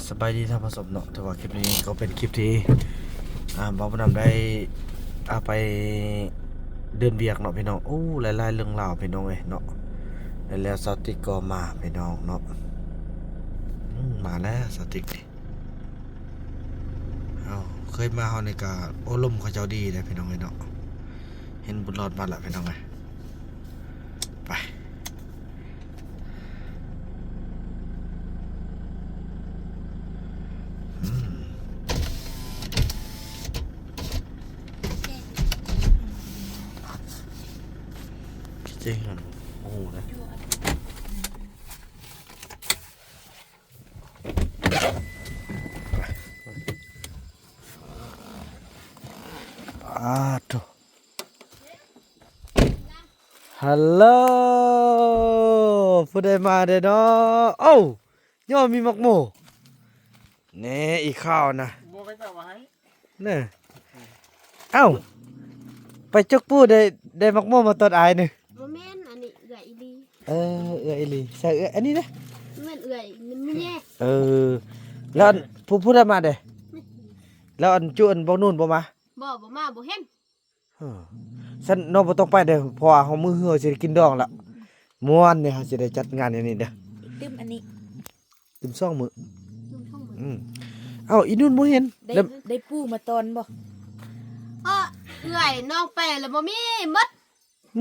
สบายดีท่านผู้ชมเนาะแต่ว่าคลิปนี้ก็เป็นคลิปที่บ่าวผู้นำได้ไปเดินเบียกเนาะพี่น้องหลายๆเรื่องราวพี่น้องเอ้ยเนาะแล้วสติกก็มาพี่น้องเนาะมาแล้วสติกดิเคยมาเฮานี่ก็ลมเขาเจ้าดีเลยพี่น้องเอ้ยเนาะเห็นบุญรอดมาแล้วพี่น้องเอ้ยไปจริงอ่ะนะโถฮัลโหลผู้ใดมาเด้อเนาะย่อมีมักโมแน่อีกข้าวนะบ่ไปจับไว้เนี่ยไปจกปูได้มักโมมาตอนอายนี่บ่แม่นอันนี้เอื้อยอีหลี เอื้อยอีหลีใช่อันนี้นะแม่นเอื้อยมันไม่แย่แล้วผู้ใดมาเด้แล้วอันจุอันบ่นู่นบ่มาบ่มาบ่เห็นฉันน้องบ่ต้องไปเด้อเพราะว่าเฮามื้อเฮือสิได้กินดองละม่วนนี่เฮาสิได้จัดงานอย่างนี้เด้อตึมอันนี้ตึม2มื้อลุงท่องมือีนู่นบ่เห็นได้ปูมาตอนบ่เอื้อยน้องไปแล้วบ่มีมด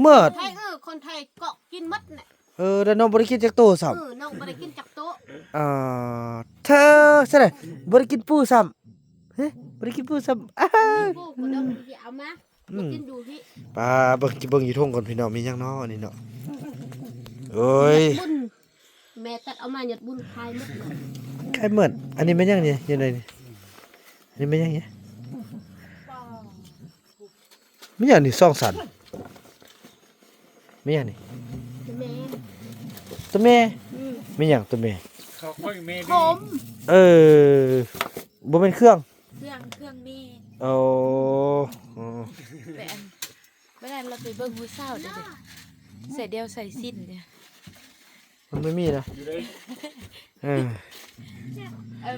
เมิดไทยคนไทยเกาะกินมดน่ะแล้วน้องบ่ได้กินจักโตซ้ำน้องบ่ได้กินจักโตเธอซะได้บ่ได้กินปูซ้ำเฮ้บ่ได้กินปูซ้ำปูก็ต้องสิเอามากินดูพี่ป้าเบิ่งอยู่ทุ่งก่อนพี่น้องมีหยังน้ออันนี้เนาะโอ้ยแม่ตัดเอามาหยัดบุญคายมดใครเหมือนอันนี้แม่นยังนี่อยู่ไหนนี่อันนี้แม่นยังนี่ไม่อย่างนี่ซ่องสันไม่อย่างนี่ตัวแม่ไม่อย่างตัวแม่เขาค่อยแม่ผมบ่เป็นเครื่องมีไปอันเราไปเบิ่งผู้สาวเด้อใส่เดียวใส่สิ้นเนี่ยมันไม่มีนะ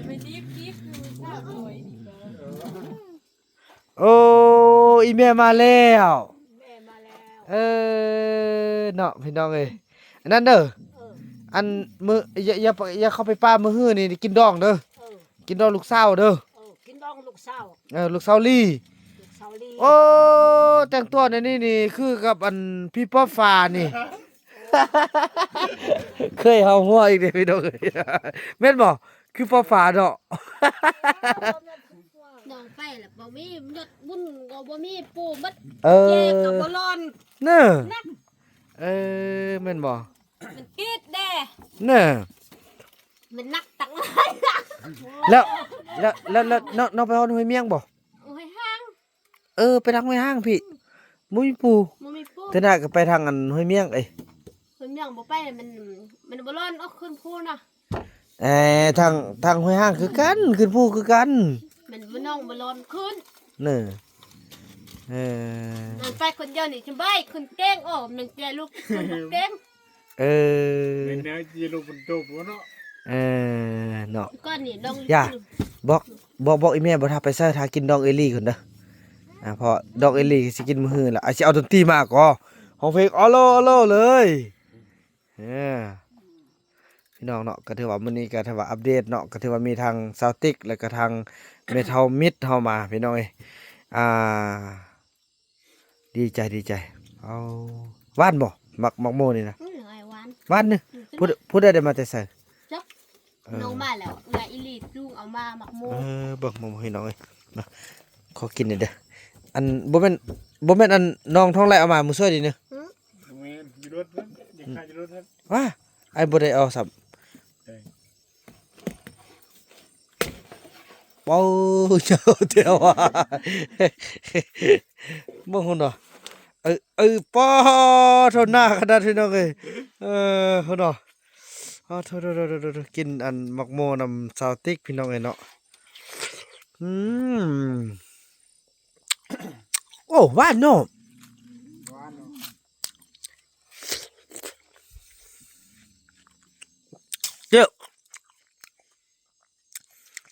ไม่รีบคือผู้สาวสวยอีแม่มาแล้วเนาะพี่น้องเอ้ยอันนั้นเด้ออันมืออย่าเข้าไปป้ามือหื้อนี่กินดองเด้อกินดองลูกสาวเด้อกินดองลูกสาวลูกสาวลี่แต่งตัวในนี่คือกับอันพี่ป๊อปฟ้านี่ เคยเฮาหัวอีกเด้พี่น้องเอ้ยแม่นบ่คือป๊อปฟ้าเนาะน้องไปแล้วบ่มีหยดบุญก็บ่มีปูมัดแจกก็บ่ร้อนเน้อแม่นบ่มันกีดแด่เน้อมันนักตังแล้วน้องไปฮอดห้วยเมียงบ่ห้วยห้างไปทางห้วยห้างพี่บ่มีปูแต่น่าก็ไปทางอันห้วยเมียงห้วยเมียงบ่ไปมันบ่ร้อนขึ้นภูน่ะทางห้วยห้างคือกันขึ้นภูคือกันมันบ่น้องบ่ร้อนขึ้นเน้อมันไปคนเดียวนี่สบายขึ้นเก่งมันแกลูกขึ้นเก่งเป็นแนวจีลูกมันโตบ่เนาะเนาะก้อนนี่น้องย่าบอกอีแม่บ่ถ้าไปใส่ถ้ากินดองเอลี่ก่อนเด้อเพราะดองเอลี่สิกินมื้อฮื้อล่ะสิเอาดนตรีมาก็ห้องเพลงออโลเลยพี่น้องเนาะก็ถือว่ามื้อนี้ก็ถือว่าอัปเดตเนาะก็ถือว่ามีทางซาวติกแล้วก็ทางเมทัลมิดเฮามาพี่น้องเอ้ยดีใจเอาว่านบ่มักโมนี่นะว่านนึงพูดได้มาแต่ใส่น้องมาแล้วอีลีลุงเอามามักโมเบิ่งให้น้องเอ้ยนะขอกินหน่อยเด้ออันบ่แม่นอันน้องท้องไหลเอามามื้อซวยดิเนาะแม่นอยู่รถนั้นเด็กข้าอยู่รถนั้นว่าไอ้บ่ได้เอาซับเป้าเจ้าเดียวอ่ะบ่ฮู้เนาะป้อเท่าหน้าขนาดพี่น้องเอ้ยฮู้เนาะโทษกินอันมักโมนำซาวติกพี่น้องเอ้ยเนาะหวานเนาะเจ้า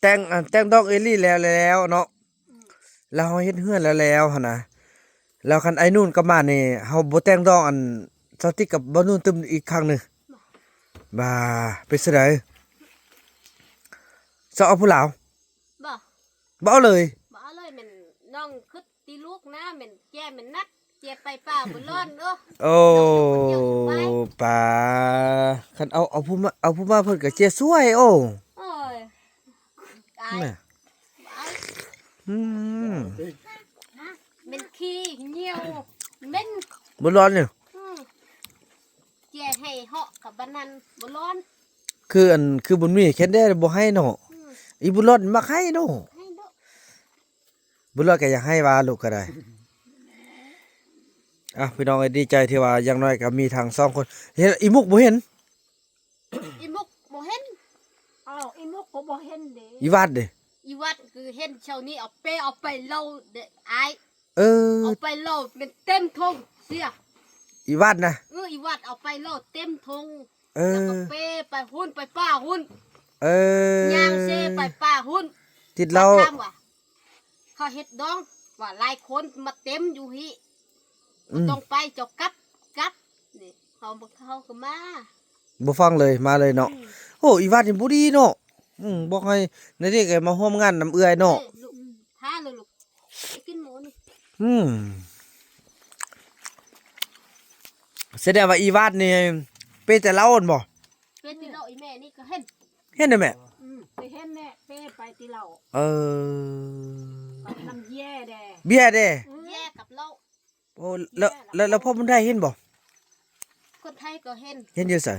แต่งดอกเอลี่แล้วเนาะแล้วเฮาเฮ็ดเฮือนแล้วหั่นน่ะแล้วคันไอ้นู่นก็มานี่เฮาบ่แต่งดอกอันสติ๊กกับบ่นู่นตึมอีกครั้งหนึงบ่าเป็นจังได๋จะเอาผู้ลาว บ่ บ่เอาเลย บ่เอาเลยมันน้องคึดตีลูกนะมันแย่มันนักแย่ไปป่าบ่ร้อนเด้อ โอ้ป่าคันเอาผู้มาเพิ่นก็เจียสวยโอ้ โอ้ยตาย แม่ บ่เอา อืม มันขี้เหี่ยวมัน บ่ร้อนเนี่ย แย่ให้เหาะกับบันนั้นบ่ร้อน คือบุญมีแค่ได้บ่ให้เนาะอีบุญรอดมักให้เนาะ ให้เด้อ บุญรอดก็อยากให้ว่าลูกก็ได้อ่ะพี่น้องดีใจที่ว่าอย่างน้อยก็มีทาง2คนเห็นอีมุกบ่เห็น อีมุกบ่เห็นอ้าวอีมุกก็บ่เห็นเด้ อีวาดเด้ อีวัดคือเห็นเช้านี้เอาไปเล่าเด้ออาย เออ เอาไปเล่าเป็นเต็มทงเสีย อีวาดนะ อีวัดเอาไปเล่าเต็มทง เอ แล้วก็ อ เป้ไปหุ้นไปป้าหุ้น เออย่าง เซไปป้าหุ้น ติดเรา ถามว่าเขาเฮ็ดดองว่าหลายคนมาเต็มอยู่ฮิบ่ต้องไปเจ้ากลับนี่เขาบ่เข้าก็มา บ่ฟังเลยมาเลยเนาะโอ้อีวาดนี่บ่ดีเนาะบอกให้ในนี้ก็มาร่วมงานนำเอื้อยเนาะ ลูกทานเลยลูกไปกินหมูนี่ อืมแสดงว่าอีวาดนี่เป็นแต่เล่าอ่อนบ่ เป็นที่เราอีแม่นี่ก็เห็น เห็นได้แม่ ไปเห็นแน่เป้ไปที่เรา เออ กับน้ำแย่แด เบี้ยเด้ แย่กับเรา โอ้แล้วพ่อมันได้เห็นบ่ คนไทยก็เห็น เห็นอยู่ไส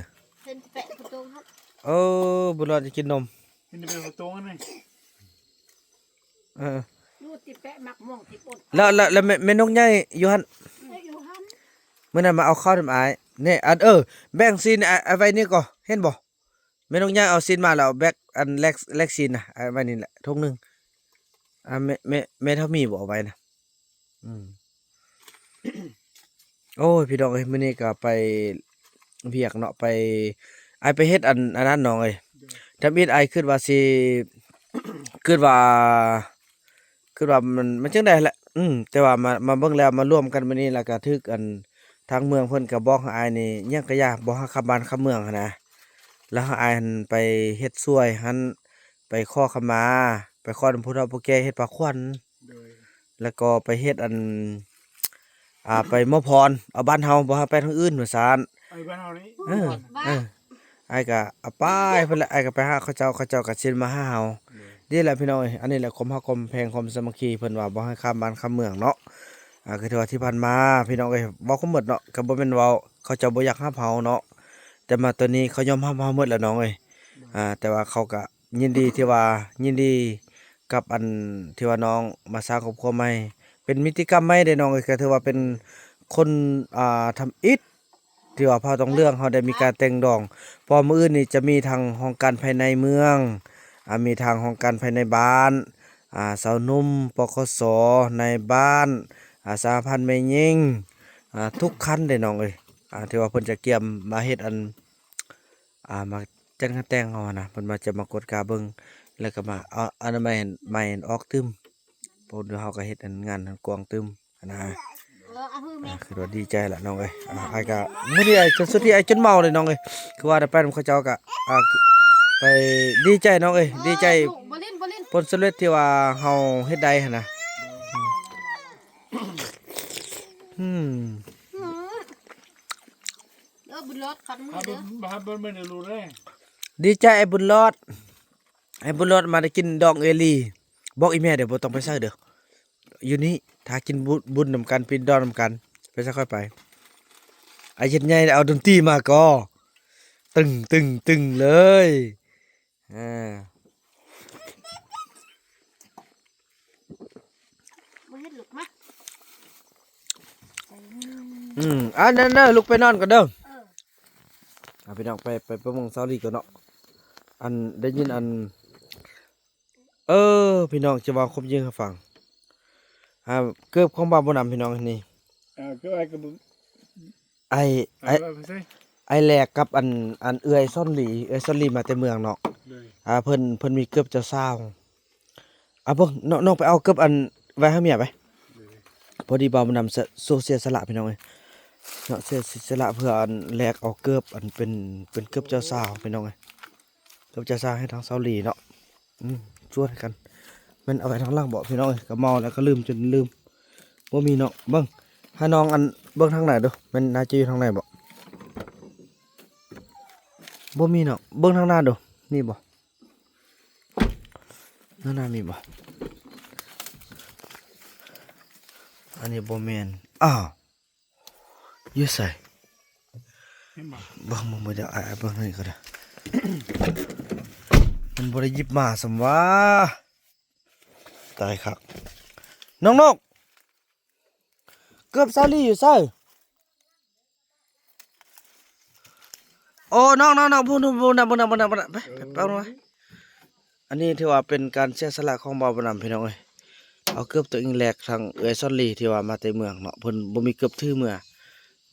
เห็นแปะประตูครับ เออบุญรอดจะกินนม มันจะเป็นประตูนั่นไง เออ นู่นติแปะมักม่วงติปน แล้วแม่นกใหญ่อยู่หั่น อยู่หัน มื้อนั้นมาเอาข้าวทำอายนี่อันแบ่งซีนเอาไว้นี่ก็เห็นบ่แม่นกใหญ่เอาซีนมาแล้วแบกอันแลกซีนน่ะเอาไว้นี่แหละถุงนึงแม่เท่ามีบ่เอาไว้นะอืม โอ้ยพี่น้องเอ้ยมื้อนี้ก็ไปเวียกเนาะไปเฮ็ดอันนั้นน้องเอ้ยทำอิดคิดว่าสิ คิดว่ามันจังได๋แหละแต่ว่ามาเบิ่งแล้วมาร่วมกันมื้อนี้แล้วก็ถึกอันทางเมืองเพิ่นก็บอกให้อายนี่ยังก็ยากบ่ฮักขับบ้านขับเมืองหันนะแล้วให้อายหันไปเฮ็ดช่วยหันไปขอขมาไปขอนำผู้เฒ่าผู้แก่เฮ็ดปากขวัญ โดย แล้วก็ไปเฮ็ดอันไปมอบพรเอาบ้านเฮาบ่ให้ไปทางอื่นว่าซั่น ไอ้บ้านเรานี่ เอออ้ายก็เอาไปเพิ่นแหละอ้ายก็ไปหาเขาเจ้าก็สิมาหาเฮานี่แหละพี่น้องเอ้ยอันนี้แหละความฮักความแพงความสามัคคีเพิ่นว่าบ่ให้ข้ามบ้านข้ามเมืองเนาะก็ถือว่าที่ผ่านมาพี่น้องเอ้ยเว้าคุหมดเนาะก็บ่แม่นเว้าเขาเจ้าบ่อยากรับเฮาเนาะแต่มาตอนนี้เขายอมรับเฮาหมดแล้วน้องเอ้ยแต่ว่าเขาก็ยินดีกับอันที่ว่าน้องมาสร้างครอบครัวใหม่เป็นมิติกรรมใหม่เด้น้องเอ้ยก็ถือว่าเป็นคนทำอิฐที่ว่าพอต้องเรื่องเขาได้มีการแต่งดองพอมื้ออื่นนี่จะมีทางห้องการภายในเมืองมีทางห้องการภายในบ้านสาวนุ่มปคสในบ้านสหพันธ์แม่หญิงทุกคันได้น้องเอ้ยที่ว่าเพิ่นจะเกี่ยมมาเฮ็ดอันมาจัดงานแต่งเฮานะเพิ่นมาจะมากดกาเบิ่งแล้วก็มาเอาอันใหม่ออกตึมเพราะเฮาก็เฮ็ดอันงานกวางตึมนะ เอาฮือแม่ คือว่าดีใจแหละน้องเอ้ยไอ้ก็มื้อนี้ไอ้จนสุดที่ไอ้จนเมาเลยน้องเอ้ยคือว่าได้ไปนำเขาเจ้าก็ไปดีใจน้องเอ้ยดีใจ บ่เล่น ผลสำเร็จที่ว่าเฮาเฮ็ดได้หั่นนะอืม บุญรอดขันมือ ถ้า เด้อ บ้านไม่ได้รู้เลย ดีใจไอ้บุญรอดมาได้กินดอกเอลีบอกอีแม่เดี๋ยวบ่ต้องไปซักเด้ออยู่นี่ถ้ากินบุญนำกันปินดอนนำกันไปซักค่อยไปไอ้เฮ็ดใหญ่เอาดนตรีมาก็ตึงเลยมอ่าาเฮ็ดลูกมา นั่นลุกไปนอนก่อนเด้อไปน้องไปประมงเซาลีก่อนเนาะอันได้ยินอันพี่น้องจะว่าคมยิงให้ฟังเกือบของบาบ่นำพี่น้องนี่ ก็ไอ้ก็ ไอ้ ไอ้ไปใช่ ไอแลกกับอันเอื้อยซ่อนหลีมาแต่เมืองเนาะ เลย เพิ่นมีเกือบจะเศร้าเบิ่งน้องไปเอาเกือบอันไว้ให้เมียไป เลย พอดีบ่าวมันนำโซเชียลสละพี่น้องเอ้ยเนาะเสียสละเพื่ออันแลกเอาเกือบอันเป็นเกือบเจ้าสาวพี่น้องเอ้ยเกือบเจ้าสาวให้ทางเซาหลีเนาะช่วยกันมันเอาไว้ทางล่างเบาะพี่น้องเอ้ยก็เมาแล้วก็ลืมจนลืมบ่มีเนาะเบิ่งให้น้องอันเบิ่งทางไหนดูมันน่าจะอยู่ทางไหนบ่บ่มีเนาะเบิ่งทางหน้าดูมีบ่ทางหน้ามีบ่อันนี้บ่แม่นอ้าวอยู่ไส ให้มา เบิ่งมึงบ่ได้อ่านเบิ่งนี่ก็ได้ มันบ่ได้หยิบมาสำว่าตายคักน้องนกเกือบซาลี่อยู่ไสโอ้น้องพูดไปเอาหน่อยอันนี้ถือว่าเป็นการเสียสละของบ่าวบ่นำพี่น้องเอ้ยเอาเกือบตัวเองแลกทางเอื้อยซอนลีที่ว่ามาแต่เมืองเนาะเพิ่นบ่มีเกือบถือเมื่อ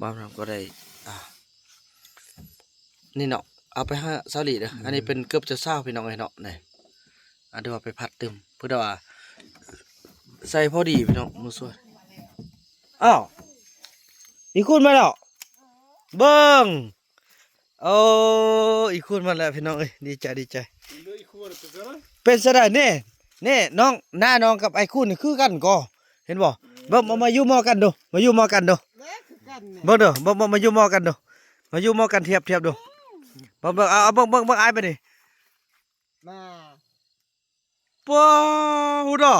บ่าวบ่นำก็ได้นี่เนาะเอาไปให้ซาลีเด้ออันนี้เป็นเกือบจะเศร้าพี่น้องเอ้ยเนาะนี่อันเดี๋ยวว่าไปพัดตึมเพื่อว่าใส่พอดีพี่น้องมือสวยอ้าวอีกคุณมาแล้วเบิ่งโอ้อีกคุณมาแล้วพี่น้องเอ้ยดีใจ เลยคู่อะไรตัวนั้น เป็นซะได้นี่น้องหน้าน้องกับไอ้คุณนี่คือกันก็เห็นบ่เบิ่งมาอยู่มอกันดูมาอยู่มอกันดู แล้วคือกันเนี่ย เบิ่งเด้อบ่มาอยู่มอกันดูมาอยู่มอกันเทียบดูเบิ่งเอาเบิ่งอ้ายไปดิ มา ป้าหูดอ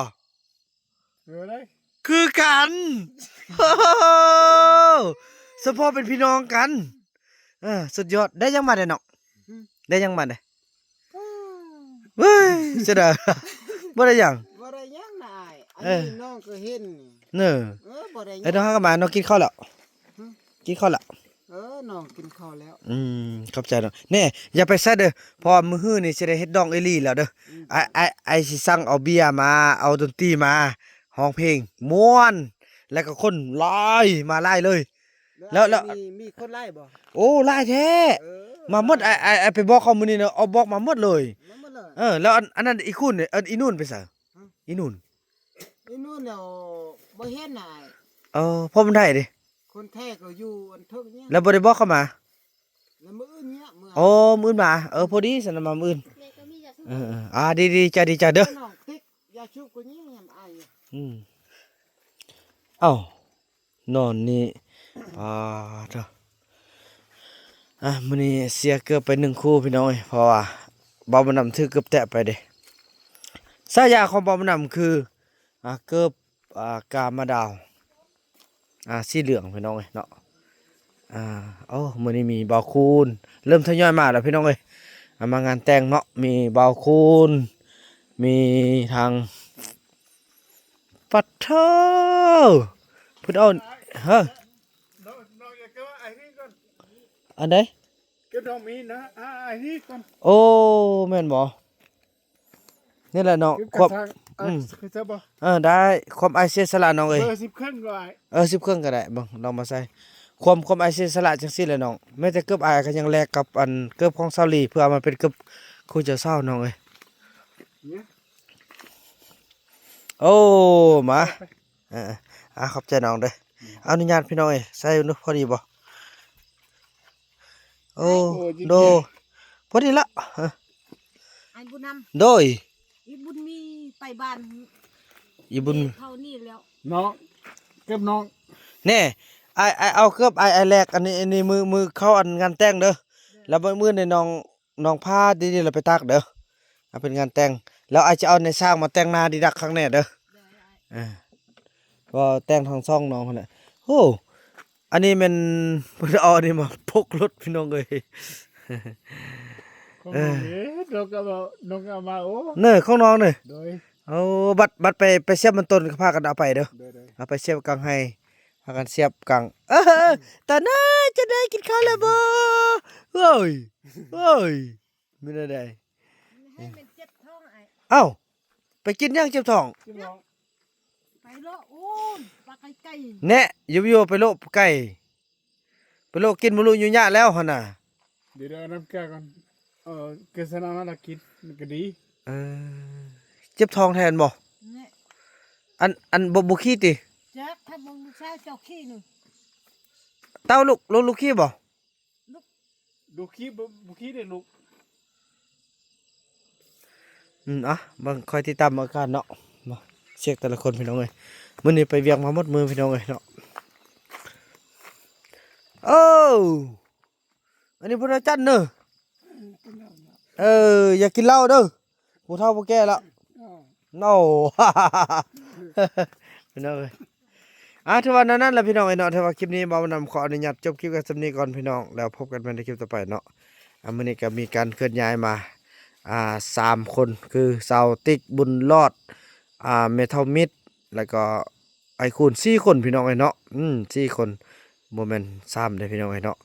เลย คือกันสะพอเป็นพี่น้องกันสุดยอดได้ยังมาได้เนาะได้ยังมาได้เฮ้ยเสียดายบ่ได้ยัง บ่ได้ยังนายอันนี้น้องก็เห็น เน้อ บ่ได้ ไอ้น้องเข้ามาน้องกินข้าวแล้วกินข้าวแล้ว น้องกินข้าวแล้ว ขอบใจเนาะแน่อย่าไปซะเด้อเพอมื้อฮื้อนี่สิได้เฮ็ดดองเอลี่แล้วเด้อไอสิสั่งเอาเบียร์มาเอาดนตรีมาร้องเพลงม่วนแล้วก็คนหลายมาหลายเลย แล้ว มีคนไล่บ่ โอ้หลายแท้มาหมดไอไปบอกเขามื้อนี้เนาะเอาบอกมาหมดเลย มาหมดเลย แล้วอันนั้นอีคุณเนี่ยอีนู่นไปซะอีนู่น ไอ้นู่นแล้วบ่เห็นนาย พอมันได้ดิ คนแท้ก็อยู่อันเทิงเนี่ย แล้วบ่ได้บอกเข้ามา แล้วมื้ออื่นเนี่ยมื้อ โอ้มื้อมาพอดีสนมามื้ออื่น แม่ก็มียาสูบ ดีใจเด้อ น้องติ๊กยาชูบก็ยิ่งยำอาย เอ้านอนนี่เด้อมื้อนี้เสียเกือบไป1คู่พี่น้องเอ้ยเพราะว่าบ่าวบ่นำถือเกือบแตะไปเด้สายาของบ่าวบ่นำคือเกือบกามะดาวสีเหลืองพี่น้องเอ้ยเนาะมื้อนี้มีบ่าวคูณเริ่มทยอยมาแล้วพี่น้องเอ้ยมางานแต่งเนาะมีบ่าวคูณมีทางปัดเท้าเพิ่นเอาฮะ น้องอยากก็ไอ้นี่ก่อน อันใด ก็ต้องมีนะไอ้นี่ก่อน โอ้แม่นบ่นี่แหละเนาะควบ คือจะบ่ ได้ความไอเสียสละน้องเอ้ย เบอร์10เครื่องก็ไอ้ 10เครื่องก็ได้เบิ่งลองมาใส่ความไอเสียสละจังซี่แหละน้องแม้แต่เกือบอายก็ยังแลกกับอันเกือบของซาลีเพื่อเอามาเป็นเกือบคู่เจ้าสาวน้องเอ้ย เนี่ย โอ้มาขอบใจน้องเด้ออนุญาตพี่น้องเอ้ยใส่นึกพอดีบ่โอ้โดพอดีละ ไอ้บุญน โดย ำอีบุญมีไปบ้าน อีบุญ เท่านี้แล้ว น้องเก็บน้อง แน่ไอเอาเกือบไอแลกอันนี้มือเข้าอันงานแต่งเด้อแล้วมือในน้องผ้าดีๆเราไปตากเด้อเอาเป็นงานแต่งแล้วไอจะเอาในสร้างมาแต่งหน้าดีดักครั้งแน่เด้อก็แต่งทางซ่องน้องคนน่ะโอ้อันนี้มันเพิ่นเอาอันนี้มาพกรถพี่น้องเอ้ย ของน้องน้องก็มาโอ้ เน้อของน้องเน้อ โดย เอาบัดไปเสียบมันต้นก็พากันเอาไปเด้อ โดย เอาไปเสียบกลางให้พากันเสียบกลางตาน้าจะได้กินข้าวแล้วบ่เฮ้ยไม่ได้ ให้มันเจ็บท้องไอ้ เอ้าไปกินย่างเจ็บท้อง ที่น้อง ไปเลาะโอ้นปลาไก่ แน่อยู่ๆไปโลบไก่ เป็นโรคกินบ่รู้อยู่ยะแล้วหั่นน่ะ เดี๋ยวเอาน้ำแก้ก่อนเกษณามาละกินมันก็ดี เออเจ็บท้องแทนบ่ เนี่ย อันบ่ขี้ติ จักถ้ามึงลูกชายเจ้าขี้หนึ่ง เต้าลูกขี้บ่ ดูขี้บุขี้ได้ลูก อ่ะเบิ่งคอยติดตามอาการเนาะมาเช็คแต่ละคนพี่น้องเอ้ยมื้อนี้ไปเวียงมาหมดมือพี่น้องเอ้ยเนาะโอ้อันนี้พุ่นอาจารย์เด้ออย่ากินเหล้าเด้อผู้เฒ่าผู้แก่แล้วโน่ พี่น้องเอ้ยถือว่านั้นแหละพี่น้องเอ้ยเนาะถือว่าคลิปนี้บ่าวนำขออนุญาตจบคลิปกันสำนี้ก่อนพี่น้องแล้วพบกันใหม่ในคลิปต่อไปเนาะมื้อนี้ก็มีการเคลื่อนย้ายมา3 คนคือเสาติ๊กบุญรอดเมทัลมิดแล้วก็ไอคูน4 คนพี่น้องเอ้ยเนาะ4 คนบ่แม่น3เด้อพี่น้องเอ้ยเนาะ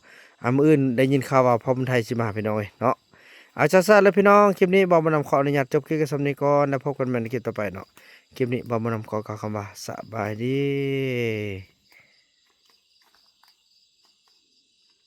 มื้ออื่นได้ยินข่าวว่าพ่อมไทยสิมาพี่น้องเอ้ยเนาะเอาซ่าๆแล้วพี่น้องคลิปนี้บ่าวนำขออนุญาตจบคลิปกันสำนี้ก่อนแล้วพบกันใหม่ในคลิปต่อไปเนาะคลิปนี้บ่าวนำขอกล่าวคำว่าสบายดี